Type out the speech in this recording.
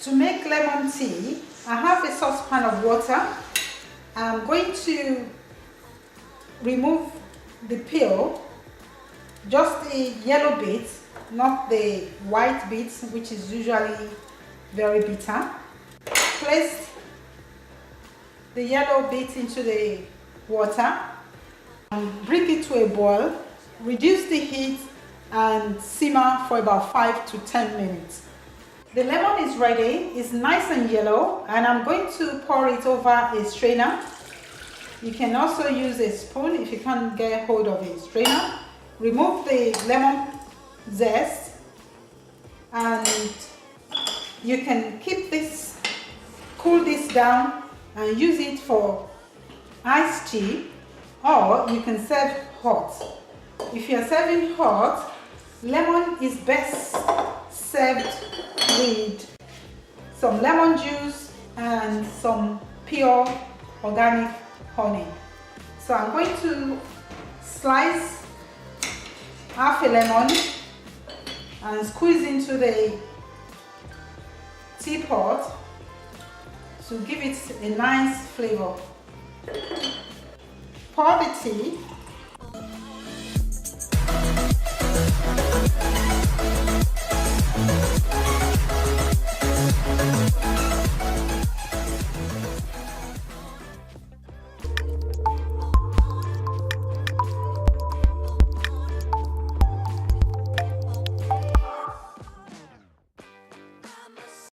To make lemon tea, I have a saucepan of water. I'm going to remove the peel, just the yellow bits, not the white bits, which is usually very bitter. Place the yellow bits into the water and bring it to a boil. Reduce the heat and simmer for about 5 to 10 minutes. The lemon is ready. It's nice and yellow, and I'm going to pour it over a strainer. You can also use a spoon if you can't get hold of a strainer. Remove the lemon zest, and you can keep this, cool this down and use it for iced tea, or you can serve hot. If you're serving hot, lemon is best served with some lemon juice and some pure organic honey. So I'm going to slice half a lemon and squeeze into the teapot to give it a nice flavor. Pour the tea.